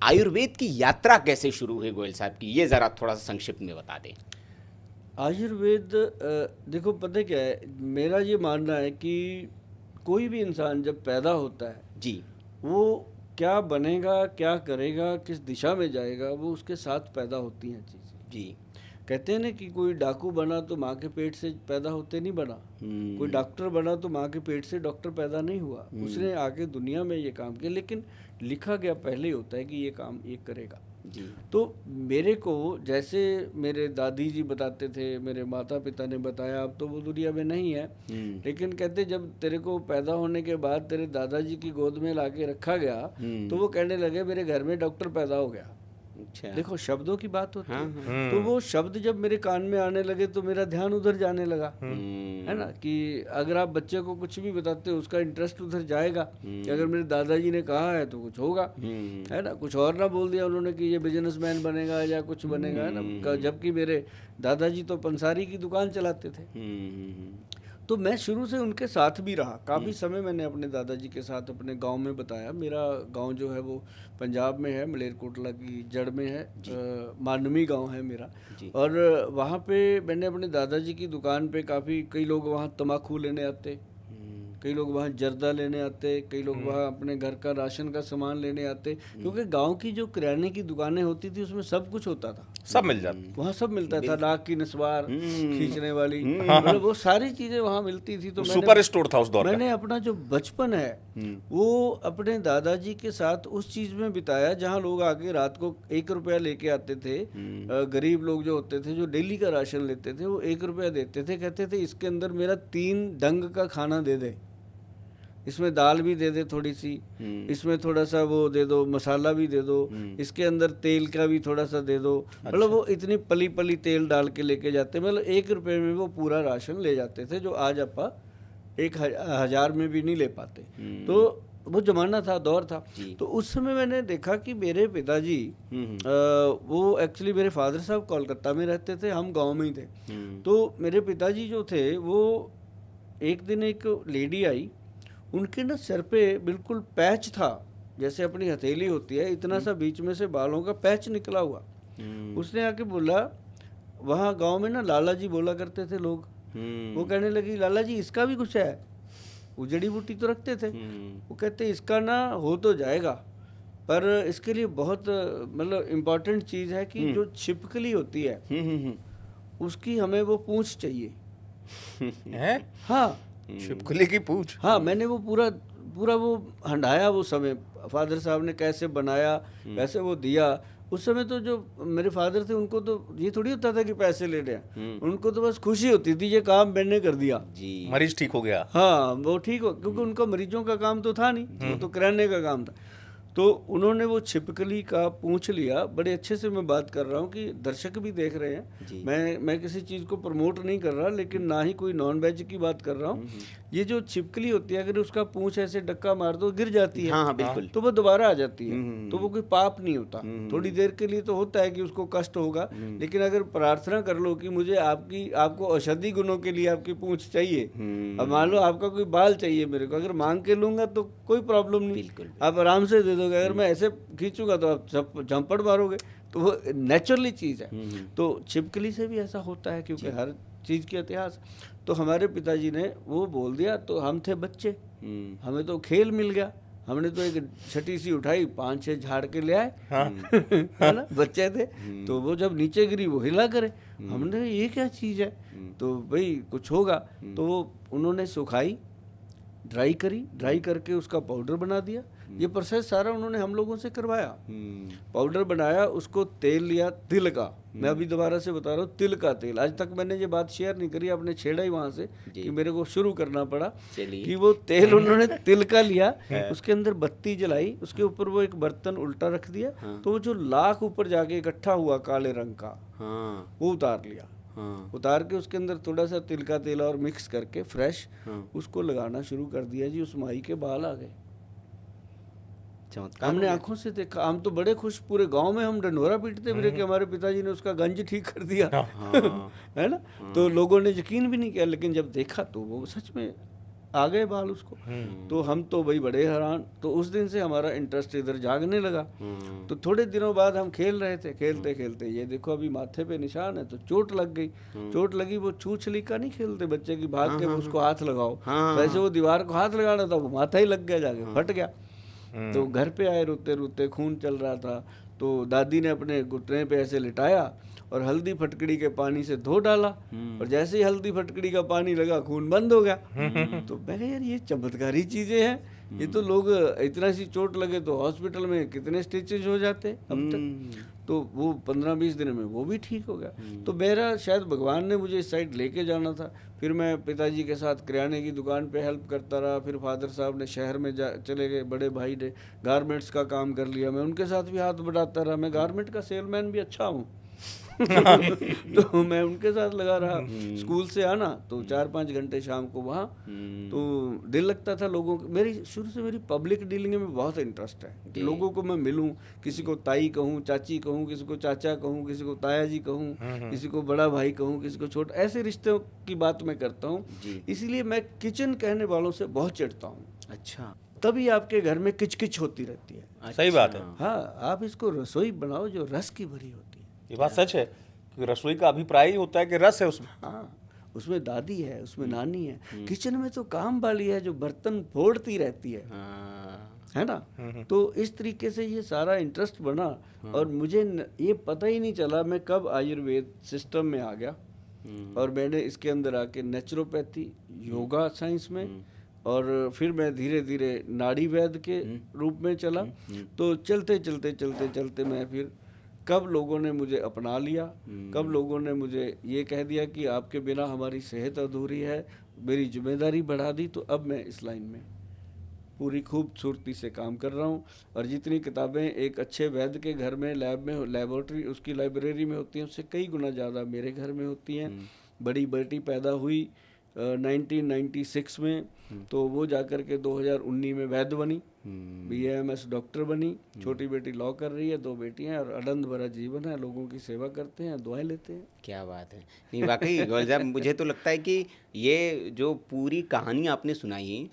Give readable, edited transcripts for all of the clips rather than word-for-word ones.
आयुर्वेद की यात्रा कैसे शुरू हुई गोयल साहब की, ये ज़रा थोड़ा सा संक्षिप्त में बता दें। आयुर्वेद देखो पता है क्या है, मेरा ये मानना है कि कोई भी इंसान जब पैदा होता है जी वो क्या बनेगा, क्या करेगा, किस दिशा में जाएगा, वो उसके साथ पैदा होती हैं चीज़ें। जी। कहते हैं ना कि कोई डाकू बना तो माँ के पेट से पैदा होते नहीं बना, कोई डॉक्टर बना तो माँ के पेट से डॉक्टर पैदा नहीं हुआ, उसने आके दुनिया में ये काम किया, लेकिन लिखा गया पहले ही होता है कि ये काम ये करेगा। जी। तो मेरे को जैसे मेरे दादी जी बताते थे, मेरे माता पिता ने बताया, अब तो वो दुनिया में नहीं है, लेकिन कहते जब तेरे को पैदा होने के बाद तेरे दादाजी की गोद में लाके रखा गया तो वो कहने लगे मेरे घर में डॉक्टर पैदा हो गया। अच्छा। देखो शब्दों की बात होती हाँ, है। तो वो शब्द जब मेरे कान में आने लगे तो मेरा ध्यान उधर जाने लगा, है ना, कि अगर आप बच्चे को कुछ भी बताते हो उसका इंटरेस्ट उधर जाएगा कि अगर मेरे दादाजी ने कहा है तो कुछ होगा, है ना, कुछ और ना बोल दिया उन्होंने कि ये बिजनेसमैन बनेगा या कुछ बनेगा, है ना, जबकि मेरे दादाजी तो पंसारी की दुकान चलाते थे। तो मैं शुरू से उनके साथ भी रहा, काफ़ी समय मैंने अपने दादाजी के साथ अपने गांव में बताया। मेरा गांव जो है वो पंजाब में है, मलेरकोटला की जड़ में है, मानवी गांव है मेरा। और वहाँ पे मैंने अपने दादाजी की दुकान पे काफ़ी, कई लोग वहाँ तम्बाकू लेने आते, कई लोग वहाँ जर्दा लेने आते, कई लोग वहाँ अपने घर का राशन का सामान लेने आते, क्योंकि गांव की जो किराने की दुकानें होती थी उसमें सब कुछ होता था, सब मिल जाता, वहाँ सब मिलता था, नाक की नसवार खींचने वाली, मतलब वो सारी चीजें वहाँ मिलती थी। तो सुपर स्टोर था उस दौर का। मैंने अपना जो बचपन है वो अपने दादाजी के साथ उस चीज में बिताया जहाँ लोग आके रात को 1 रुपया लेके आते थे, गरीब लोग जो होते थे जो डेली का राशन लेते थे वो 1 रुपया देते थे, कहते थे इसके अंदर मेरा 3 डंग का खाना दे दे, इसमें दाल भी दे दे थोड़ी सी, इसमें थोड़ा सा वो दे दो, मसाला भी दे दो, इसके अंदर तेल का भी थोड़ा सा दे दो, मतलब वो इतनी पली पली तेल डाल के लेके जाते, मतलब 1 रुपये में वो पूरा राशन ले जाते थे, जो आज अपा 1,000 में भी नहीं ले पाते। तो वो जमाना था, दौर था। तो उस समय मैंने देखा कि मेरे पिताजी वो एक्चुअली मेरे फादर साहब कोलकाता में रहते थे, हम गाँव में ही थे। तो मेरे पिताजी जो थे वो एक दिन एक लेडी आई, उनके ना सर पे बिल्कुल पैच था, जैसे अपनी हथेली होती है इतना सा बीच में से बालों का पैच निकला हुआ। उसने आके बोला, वहाँ गांव में ना लाला जी बोला करते थे लोग, वो कहने लगी लाला जी इसका भी कुछ है, वो जड़ी बूटी तो रखते थे, वो कहते इसका ना हो तो जाएगा पर इसके लिए बहुत मतलब इम्पोर्टेंट चीज़ है कि जो छिपकली होती है उसकी हमें वो पूंछ चाहिए। हाँ, छिपकली की पूंछ। हाँ, मैंने वो पूरा वो हंडाया, वो समय फादर साहब ने कैसे बनाया, कैसे वो दिया। उस समय तो जो मेरे फादर थे उनको तो ये थोड़ी होता था कि पैसे ले रहे हैं, उनको तो बस खुशी होती थी ये काम मैंने कर दिया जी, मरीज ठीक हो गया। हाँ, वो ठीक हो, क्योंकि उनका मरीजों का काम तो था नहीं, वो तो किराने का काम था। तो उन्होंने वो छिपकली का पूछ लिया, बड़े अच्छे से मैं बात कर रहा हूँ कि दर्शक भी देख रहे हैं, मैं किसी चीज़ को प्रमोट नहीं कर रहा, लेकिन ना ही कोई नॉन वेज की बात कर रहा हूँ। ये जो छिपकली होती है अगर उसका पूंछ ऐसे डक्का मार दो गिर जाती है, हाँ बिल्कुल, तो वो दोबारा आ जाती है, तो वो कोई पाप नहीं होता। थोड़ी देर के लिए तो होता है कि उसको कष्ट होगा, लेकिन अगर प्रार्थना कर लो कि मुझे आपको औषधि गुणों के लिए आपकी पूंछ चाहिए, अब मान लो आपका कोई बाल चाहिए मेरे को, अगर मांग के लूंगा तो कोई प्रॉब्लम नहीं, आप आराम से दे दोगे। अगर मैं ऐसे खींचूंगा तो आप झंपड़ मारोगे, तो वो नेचुरली चीज़ है। तो छिपकली से भी ऐसा होता है, क्योंकि हर चीज़ की इतिहास। तो हमारे पिताजी ने वो बोल दिया, तो हम थे बच्चे, हमें तो खेल मिल गया, हमने तो एक छठी सी उठाई, 5-6 झाड़ के ले आए, है ना, बच्चे थे। तो वो जब नीचे गिरी वो हिला करे, हमने ये क्या चीज़ है, तो भाई कुछ होगा। तो वो उन्होंने सुखाई, ड्राई करी, ड्राई करके उसका पाउडर बना दिया। ये प्रोसेस सारा उन्होंने हम लोगों से करवाया, पाउडर बनाया, उसको तेल लिया तिल का, मैं अभी दोबारा से बता रहा हूँ, तिल का तेल। आज तक मैंने ये बात शेयर नहीं करी, आपने छेड़ा ही वहाँ से कि मेरे को शुरू करना पड़ा कि वो तेल उन्होंने तिल का लिया, उसके अंदर बत्ती जलाई, उसके ऊपर वो एक बर्तन उल्टा रख दिया, तो वो जो लाख ऊपर जाके इकट्ठा हुआ काले रंग का, वो उतार लिया, उतार के उसके अंदर थोड़ा सा तिल का तेल और मिक्स करके फ्रेश उसको लगाना शुरू कर दिया जी। उस माई के बाल आ गए, हमने आंखों से देखा। हम तो बड़े खुश, पूरे गांव में हम ढंढोरा पीटते फिरे कि हमारे पिताजी ने उसका गंज ठीक कर दिया, है ना। तो लोगों ने यकीन भी नहीं किया, लेकिन जब देखा तो वो सच में आ गए बाल उसको। तो हम तो भाई बड़े हैरान। तो उस दिन से हमारा इंटरेस्ट इधर जागने लगा। तो थोड़े दिनों बाद हम खेल रहे थे, खेलते खेलते ये देखो अभी माथे पे निशान है, तो चोट लग गई। चोट लगी, वो छू छली का नहीं खेलते बच्चे की, भाग के वो उसको हाथ लगाओ, वैसे वो दीवार को हाथ लगाना था, वो माथा ही लग गया, जाके फट गया। तो घर पे आए रोते रोते, खून चल रहा था। तो दादी ने अपने घुटने पे ऐसे लिटाया और हल्दी फटकड़ी के पानी से धो डाला, और जैसे ही हल्दी फटकड़ी का पानी लगा खून बंद हो गया। तो मैं कहा यार ये चमत्कारी चीजें हैं, ये तो लोग इतना सी चोट लगे तो हॉस्पिटल में कितने स्टिचेज हो जाते अब तक। तो वो 15-20 दिन में वो भी ठीक हो गया। तो मेरा शायद भगवान ने मुझे इस साइड लेके जाना था। फिर मैं पिताजी के साथ किराने की दुकान पे हेल्प करता रहा। फिर फादर साहब ने शहर में चले गए, बड़े भाई ने गारमेंट्स का काम कर लिया, मैं उनके साथ भी हाथ बढ़ाता रहा। मैं गारमेंट का सेलमैन भी अच्छा हूँ। तो मैं उनके साथ लगा रहा। स्कूल से आना तो 4-5 घंटे शाम को वहाँ, तो दिल लगता था लोगों को। मेरी शुरू से मेरी पब्लिक डीलिंग में बहुत इंटरेस्ट है। लोगों को मैं मिलूं, किसी को ताई कहूँ, चाची कहूँ, किसी को चाचा कहूँ, किसी को ताया जी कहूँ, किसी को बड़ा भाई कहूँ, किसी को छोटा, ऐसे रिश्तों की बात मैं करता हूँ। इसलिए मैं किचन कहने वालों से बहुत चिढ़ता हूँ। अच्छा, तभी आपके घर में किचकिच होती रहती है। सही बात है। हाँ, आप इसको रसोई बनाओ जो रस की भरी होती है। ये बात सच है कि रसोई का अभिप्राय ही होता है कि रस है उसमें। हाँ, उसमें दादी है, उसमें नानी है। किचन में तो काम वाली है जो बर्तन फोड़ती रहती है ना। तो इस तरीके से ये सारा इंटरेस्ट बना, और मुझे ये पता ही नहीं चला मैं कब आयुर्वेद सिस्टम में आ गया। और मैंने इसके अंदर आके नेचुरोपैथी, योगा साइंस में, और फिर मैं धीरे धीरे नाड़ी वैद्य के रूप में चला। तो चलते चलते चलते चलते मैं फिर कब लोगों ने मुझे अपना लिया, कब लोगों ने मुझे ये कह दिया कि आपके बिना हमारी सेहत अधूरी है, मेरी जिम्मेदारी बढ़ा दी। तो अब मैं इस लाइन में पूरी खूबसूरती से काम कर रहा हूँ। और जितनी किताबें एक अच्छे वैद्य के घर में, लैब में, लेबोरेटरी उसकी लाइब्रेरी में होती हैं, उससे कई गुना ज़्यादा मेरे घर में होती हैं। बड़ी बेटी पैदा हुई 1996 में, तो वो जाकर के 2019 में वैद्य बनी, BAMS डॉक्टर बनी। छोटी बेटी लॉ कर रही है, 2 बेटियां, और आनंद भरा जीवन है, लोगों की सेवा करते हैं, दुआएं लेते हैं। क्या बात है। नहीं वाकई गोयल साहब, मुझे तो लगता है कि ये जो पूरी कहानी आपने सुनाई,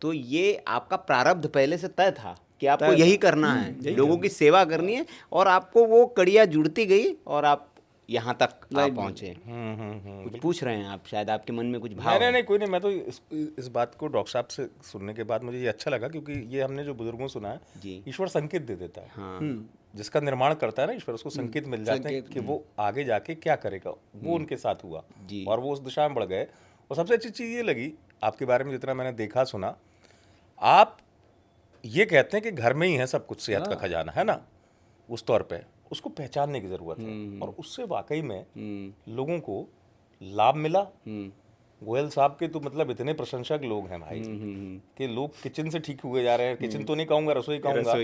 तो ये आपका प्रारब्ध पहले से तय था कि आपको यही करना है, लोगों की सेवा करनी है, और आपको वो कड़ियाँ जुड़ती गई और आप यहाँ तक आप पहुँचे। कुछ पूछ रहे हैं आप, शायद आपके मन में कुछ भाव। नहीं, कोई नहीं। मैं तो इस बात को डॉक्टर साहब से सुनने के बाद मुझे ये अच्छा लगा, क्योंकि ये हमने जो बुजुर्गों सुना है, ईश्वर संकेत दे देता है। हाँ। जिसका निर्माण करता है ना ईश्वर, उसको संकेत मिल जाते हैं कि वो आगे जाके क्या करेगा। वो उनके साथ हुआ और वो उस दिशा में बढ़ गए। और सबसे अच्छी चीज़ ये लगी आपके बारे में, जितना मैंने देखा सुना, आप ये कहते हैं कि घर में ही है सब कुछ, सेहत का खजाना है ना, उस तौर पे उसको पहचानने की जरूरत है। और उससे वाकई में लोगों को लाभ मिला। गोयल साहब के तो मतलब इतने प्रशंसक लोग हैं भाई, कि लोग किचन से ठीक हुए जा रहे हैं। किचन तो नहीं कहूँगा, रसोई कहूँगा,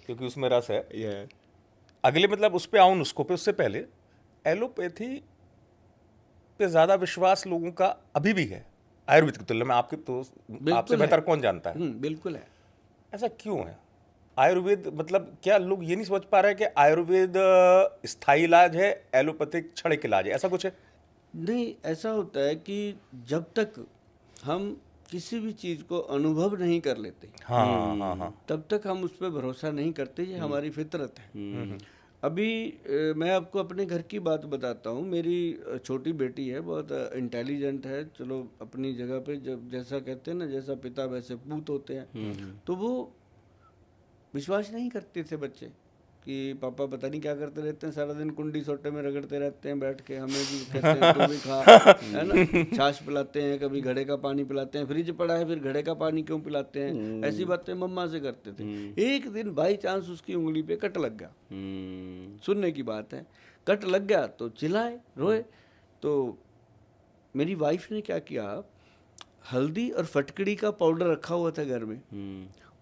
क्योंकि उसमें रस है। अगले मतलब उस पे आऊँ, नुस्खों पे, उससे पहले एलोपैथी पे ज़्यादा विश्वास लोगों का अभी भी है आयुर्वेद की तुलना में। आपके तो आपसे बेहतर कौन जानता है। बिल्कुल है। ऐसा क्यों है? आयुर्वेद मतलब क्या लोग ये नहीं समझ पा रहे हैं कि आयुर्वेद स्थायी इलाज है, एलोपैथिक क्षणिक इलाज है, ऐसा कुछ है? नहीं, ऐसा होता है कि जब तक हम किसी भी चीज़ को अनुभव नहीं कर लेते, हाँ, तब तक हम उस पर भरोसा नहीं करते। ये हमारी फितरत है। अभी मैं आपको अपने घर की बात बताता हूँ। मेरी छोटी बेटी है, बहुत इंटेलिजेंट है, चलो अपनी जगह पे, जब जैसा कहते हैं ना, जैसा पिता वैसे पूत होते हैं। तो वो विश्वास नहीं करते थे बच्चे कि पापा पता नहीं क्या करते रहते हैं, सारा दिन कुंडी सोटे में रगड़ते रहते हैं बैठ के, हमें भी कहते हैं तू भी खा, है ना, छाछ पिलाते हैं, कभी घड़े का पानी पिलाते हैं, फ्रिज पड़ा है फिर घड़े का पानी क्यों पिलाते हैं, ऐसी बातें मम्मा से करते थे। एक दिन बाई चांस उसकी उंगली पे कट लग गया, सुनने की बात है, कट लग गया तो चिल्लाए, रोए। तो मेरी वाइफ ने क्या किया, हल्दी और फटकड़ी का पाउडर रखा हुआ था घर में,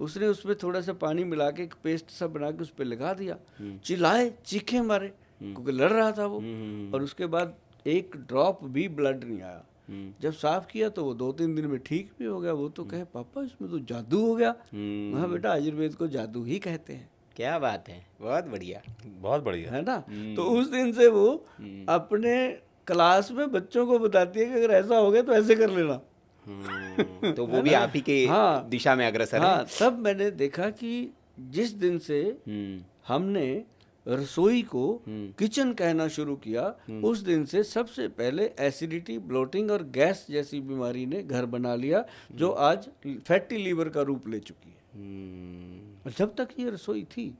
उसने उसमें थोड़ा सा पानी मिला के एक पेस्ट सा बना के उस पर लगा दिया। चिल्लाए, चीखे मारे, क्योंकि लड़ रहा था वो। और उसके बाद एक ड्रॉप भी ब्लड नहीं आया। जब साफ किया तो वो 2-3 दिन में ठीक भी हो गया। वो तो कहे पापा इसमें तो जादू हो गया। हाँ बेटा, आयुर्वेद को जादू ही कहते हैं। क्या बात है, बहुत बढ़िया, बहुत बढ़िया है ना। तो उस दिन से वो अपने क्लास में बच्चों को बताती है कि अगर ऐसा हो गया तो ऐसे कर लेना। तो वो भी आप ही के हाँ। दिशा में अग्रसर है। हाँ, तब मैंने देखा कि जिस दिन से हमने रसोई को किचन कहना शुरू किया, उस दिन से सबसे पहले एसिडिटी, ब्लोटिंग और गैस जैसी बीमारी ने घर बना लिया, जो आज फैटी लीवर का रूप ले चुकी है। जब तक ये रसोई थी,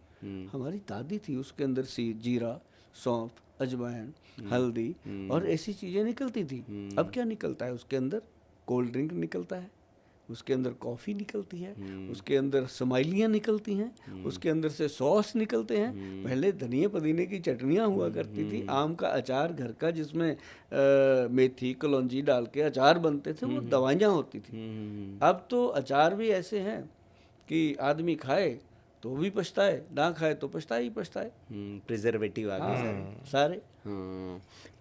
हमारी दादी थी, उसके अंदर सी जीरा, सौंफ, अजवाइन, हल्दी और ऐसी चीजें निकलती थी। अब क्या निकलता है उसके अंदर? कोल्ड ड्रिंक निकलता है, उसके अंदर कॉफ़ी निकलती है, उसके अंदर समाइलियाँ निकलती हैं, उसके अंदर से सॉस निकलते हैं। पहले धनिया पुदीने की चटनियाँ हुआ करती थी, आम का अचार घर का जिसमें मेथी कलौंजी डाल के अचार बनते थे, वो दवाइयाँ होती थी। अब तो अचार भी ऐसे हैं कि आदमी खाए तो भी पछताए, ना खाए तो पछताए ही पछताए। प्रिजर्वेटिव आ गए सारे।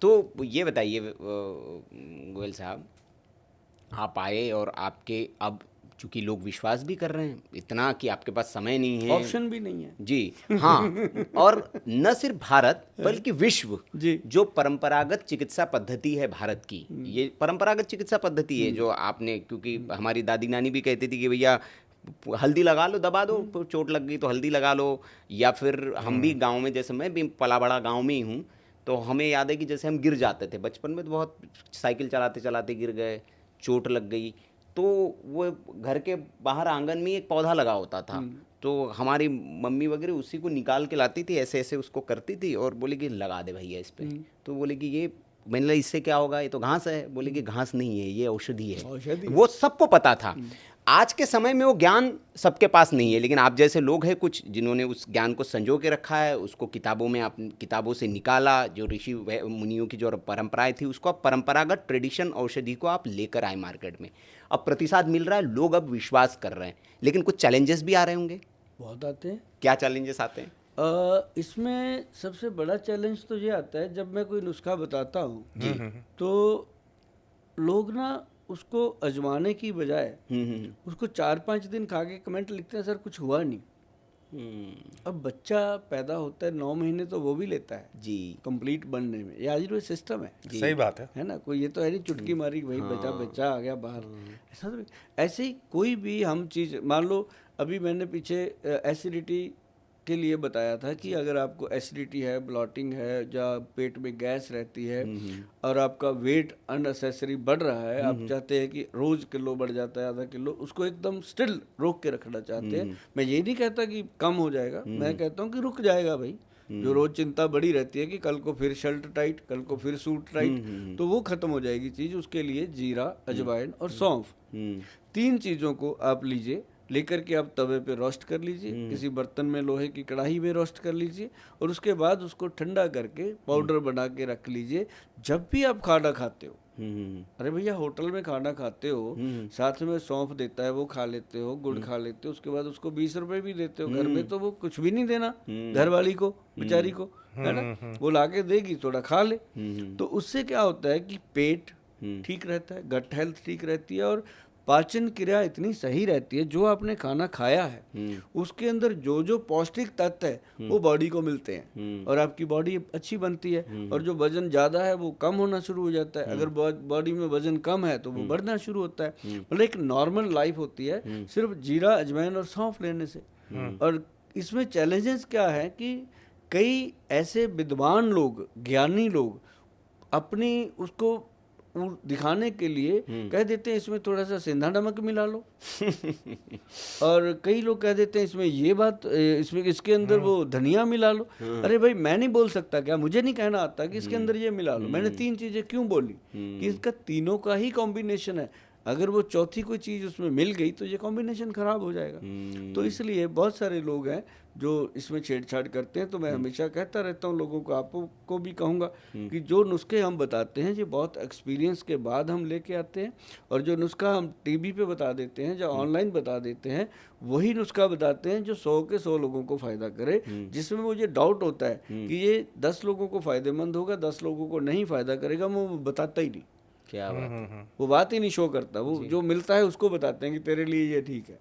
तो ये बताइए गोयल साहब, आप आए और आपके अब चूंकि लोग विश्वास भी कर रहे हैं इतना कि आपके पास समय नहीं है, ऑप्शन भी नहीं है जी, हाँ, और न सिर्फ भारत बल्कि विश्व जी, जो परंपरागत चिकित्सा पद्धति है भारत की, ये परंपरागत चिकित्सा पद्धति है जो आपने, क्योंकि हमारी दादी नानी भी कहती थी कि भैया हल्दी लगा लो, दबा दो, चोट लग गई तो हल्दी लगा लो। या फिर हम भी गांव में, जैसे मैं भी पला बड़ा गांव में ही हूँ, तो हमें याद है कि जैसे हम गिर जाते थे बचपन में, तो बहुत साइकिल चलाते चलाते गिर गए, चोट लग गई, तो वो घर के बाहर आंगन में एक पौधा लगा होता था, तो हमारी मम्मी वगैरह उसी को निकाल के लाती थी, ऐसे ऐसे उसको करती थी और बोले कि लगा दे भैया इस पे। तो बोले कि ये, मैंने बोला इससे क्या होगा, ये तो घास है। बोले कि घास नहीं है, ये औषधि है। वो सबको पता था। आज के समय में वो ज्ञान सबके पास नहीं है, लेकिन आप जैसे लोग हैं कुछ जिन्होंने उस ज्ञान को संजो के रखा है, उसको किताबों में, आप किताबों से निकाला, जो ऋषि मुनियों की जो परंपराएं थी उसको, आप परंपरागत ट्रेडिशन औषधि को आप लेकर आए मार्केट में। अब प्रतिसाद मिल रहा है, लोग अब विश्वास कर रहे हैं, लेकिन कुछ चैलेंजेस भी आ रहे होंगे। बहुत आते हैं। क्या चैलेंजेस आते हैं? इसमें सबसे बड़ा चैलेंज तो ये आता है, जब मैं कोई नुस्खा बताता हूँ तो लोग ना उसको अजमाने की बजाय उसको 4-5 दिन खा के कमेंट लिखते हैं, सर कुछ हुआ नहीं। अब बच्चा पैदा होता है 9 महीने तो वो भी लेता है जी कंप्लीट बनने में, ये आयुर्वेद सिस्टम है। सही बात है ना, कोई ये तो है नहीं चुटकी मारी भाई बच्चा आ गया बाहर, ऐसा तो। ऐसे ही कोई भी हम चीज़, मान लो अभी मैंने पीछे एसिडिटी के लिए बताया था कि अगर आपको एसिडिटी है, ब्लॉटिंग है, या पेट में गैस रहती है और आपका वेट अननेसेसरी बढ़ रहा है, आप चाहते हैं कि रोज किलो बढ़ जाता है, आधा किलो, उसको एकदम स्टिल रोक के रखना चाहते हैं। मैं ये नहीं कहता कि कम हो जाएगा, मैं कहता हूँ कि रुक जाएगा भाई। जो रोज चिंता बड़ी रहती है कि कल को फिर शर्ट टाइट, कल को फिर सूट टाइट, तो वो खत्म हो जाएगी चीज़। उसके लिए जीरा, अजवाइन और सौंफ, 3 चीज़ों को आप लीजिए, लेकर के आप तवे पे रोस्ट कर लीजिए, किसी बर्तन में, लोहे की कढ़ाई में रोस्ट कर लीजिए, और उसके बाद उसको ठंडा करके पाउडर बना के रख लीजिए। जब भी आप खाना खाते हो, अरे भैया होटल में खाना खाते हो, साथ में सौंफ देता है वो खा लेते हो, गुड़ खा लेते हो, उसके बाद उसको 20 रुपए भी देते हो। घर में तो वो कुछ भी नहीं देना घर वाली को, बेचारी को, है ना, वो लाके देगी, थोड़ा खा ले। तो उससे क्या होता है कि पेट ठीक रहता है, गट हेल्थ ठीक रहती है, और पाचन क्रिया इतनी सही रहती है। जो आपने खाना खाया है उसके अंदर जो जो पौष्टिक तत्व है वो बॉडी को मिलते हैं और आपकी बॉडी अच्छी बनती है। और जो वजन ज़्यादा है वो कम होना शुरू हो जाता है। अगर बॉडी में वजन कम है तो वो बढ़ना शुरू होता है। मतलब एक नॉर्मल लाइफ होती है सिर्फ जीरा, अजवाइन और सौंफ लेने से। और इसमें चैलेंजेस क्या है कि कई ऐसे विद्वान लोग, ज्ञानी लोग अपनी उसको दिखाने के लिए कह देते हैं इसमें थोड़ा सा सेंधा नमक मिला लो और कई लोग कह देते हैं इसमें ये बात, इसमें इसके अंदर वो धनिया मिला लो। अरे भाई मैं नहीं बोल सकता क्या, मुझे नहीं कहना आता कि इसके अंदर ये मिला लो। मैंने 3 चीजें क्यों बोली कि इसका तीनों का ही कॉम्बिनेशन है। अगर वो चौथी कोई चीज़ उसमें मिल गई तो ये कॉम्बिनेशन खराब हो जाएगा। तो इसलिए बहुत सारे लोग हैं जो इसमें छेड़छाड़ करते हैं। तो मैं हमेशा कहता रहता हूँ लोगों को, आपको भी कहूँगा कि जो नुस्खे हम बताते हैं ये बहुत एक्सपीरियंस के बाद हम लेके आते हैं। और जो नुस्खा हम टीवी पे बता देते हैं, जो ऑनलाइन बता देते हैं, वही नुस्खा बताते हैं जो 100 के 100 लोगों को फ़ायदा करे। जिसमें मुझे डाउट होता है कि ये 10 लोगों को फ़ायदेमंद होगा, 10 लोगों को नहीं फ़ायदा करेगा, वो बताता ही नहीं। क्या बात है। वो बात ही नहीं शो करता। वो जो मिलता है उसको बताते हैं कि तेरे लिए ये ठीक है।